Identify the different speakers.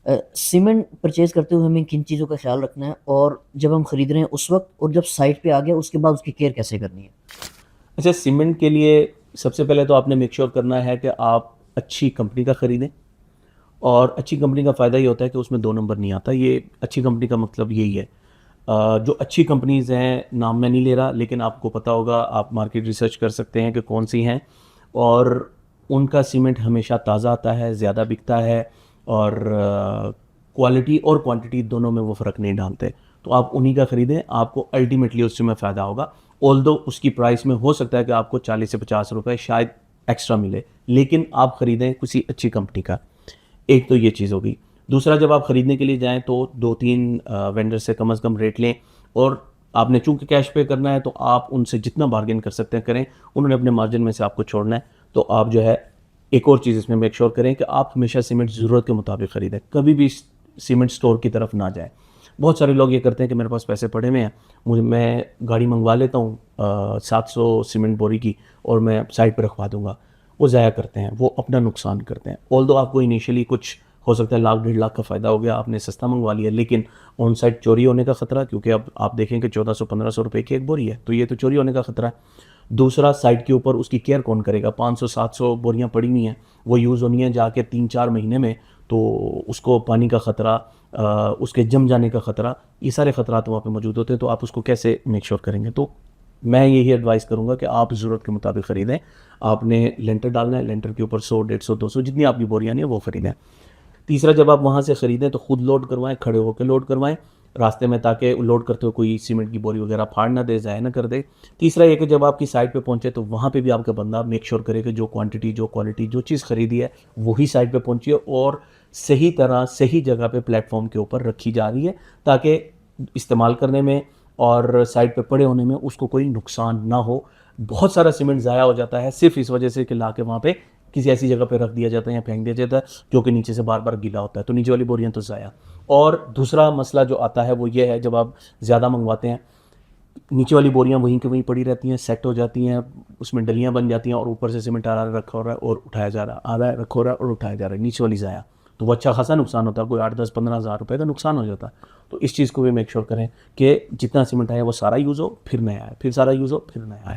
Speaker 1: Cement purchase करते हुए हमें किन चीज़ों का ख्याल रखना है, और जब हम खरीद रहे हैं उस वक्त, और जब साइट पे आ गया उसके बाद उसकी केयर कैसे करनी है?
Speaker 2: अच्छा, सीमेंट के लिए सबसे पहले तो आपने मेक श्योर करना है कि आप अच्छी कंपनी का ख़रीदें। और अच्छी कंपनी का फ़ायदा ये होता है कि उसमें 2 नंबर नहीं आता। ये अच्छी कंपनी का मतलब यही है। जो अच्छी कंपनीज़ हैं, नाम मैं नहीं ले रहा, लेकिन आपको पता होगा, आप मार्केट रिसर्च कर सकते हैं कि कौन-सी हैं। और उनका सीमेंट हमेशा ताज़ा आता है, ज़्यादा बिकता है, और क्वालिटी और क्वांटिटी दोनों में वो फ़र्क नहीं डालते। तो आप उन्हीं का ख़रीदें, आपको अल्टीमेटली उसमें फ़ायदा होगा। ऑल्दो उसकी प्राइस में हो सकता है कि आपको 40 से 50 रुपए शायद एक्स्ट्रा मिले, लेकिन आप ख़रीदें किसी अच्छी कंपनी का। एक तो ये चीज़ हो गई। दूसरा, जब आप ख़रीदने के लिए जाएँ तो 2-3 वेंडर से कम से कम रेट लें। और आपने चूँकि कैश पे करना है तो आप उनसे जितना बार्गेन कर सकते हैं करें, उन्होंने अपने मार्जिन में से आपको छोड़ना है। तो आप जो है, एक और चीज़ इसमें मेक श्योर करें कि आप हमेशा सीमेंट ज़रूरत के मुताबिक ख़रीदें, कभी भी सीमेंट स्टोर की तरफ ना जाएँ। बहुत सारे लोग ये करते हैं कि मेरे पास पैसे पड़े हुए हैं, मैं गाड़ी मंगवा लेता हूँ 700 सीमेंट बोरी की, और मैं साइड पे रखवा दूँगा। वो ज़ाया करते हैं, वो अपना नुकसान करते हैं। ऑल्दो आपको इनिशियली कुछ हो सकता है लाख 1.5 लाख का फ़ायदा हो गया, आपने सस्ता मंगवा लिया, लेकिन ऑन साइट चोरी होने का ख़तरा, क्योंकि अब आप देखें कि 1400-1500 रुपए की एक बोरी है, तो ये तो चोरी होने का ख़तरा है। दूसरा, साइट के ऊपर उसकी केयर कौन करेगा? 500-700 बोरियाँ पड़ी हुई हैं, वो यूज़ होनी है जाके 3-4 महीने में, तो उसको पानी का ख़तरा, उसके जम जाने का ख़तरा, ये सारे ख़तरात वहाँ पे मौजूद होते हैं। तो आप उसको कैसे मेक श्योर करेंगे? तो मैं यही एडवाइस करूँगा कि आप ज़रूरत के मुताबिक ख़रीदें। आपने लेंटर डालना है, लेंटर के ऊपर 100, 150, 200 जितनी आपकी बोरियाँ हैं वो ख़रीदें। तीसरा, जब आप वहाँ से ख़रीदें तो खुद लोड करवाएँ, खड़े होकर लोड करवाएँ रास्ते में, ताकि लोड करते हुए कोई सीमेंट की बोरी वगैरह फाड़ ना दे, ज़ाया ना कर दे। तीसरा ये कि जब आपकी साइट पे पहुँचे तो वहाँ पे भी आपका बंदा मेक श्योर करे कि जो क्वांटिटी, जो क्वालिटी, जो चीज़ खरीदी है वही साइट पे पहुँची है, और सही तरह, सही जगह पे प्लेटफ़ॉर्म के ऊपर रखी जा रही है, ताकि इस्तेमाल करने में और साइट पे पड़े होने में उसको कोई नुकसान ना हो। बहुत सारा सीमेंट ज़ाया हो जाता है सिर्फ़ इस वजह से कि लाके वहाँ पे किसी ऐसी जगह पे रख दिया जाता है या फेंक दिया जाता है, जो कि नीचे से बार-बार गीला होता है, तो नीचे वाली बोरियाँ तो ज़ाया। और दूसरा मसला जो आता है वो ये है, जब आप ज़्यादा मंगवाते हैं, नीचे वाली बोरियाँ वहीं की वहीं पड़ी रहती हैं, सेट हो जाती हैं, उसमें डलियाँ बन जाती हैं, और ऊपर से सीमेंट आ रहा है, रखा हो रहा है और उठाया जा रहा है, आ रहा है, रखा हो रहा है और उठाया जा रहा है, नीचे वाली ज़ाया। तो वो अच्छा खासा नुकसान होता है, कोई 8, 10, 15 हज़ार रुपए का नुकसान हो जाता है। तो इस चीज़ को भी मेक श्योर करें कि जितना सीमेंट आया वो सारा यूज़ हो, फिर नया आए, फिर सारा यूज़ हो, फिर नया आए।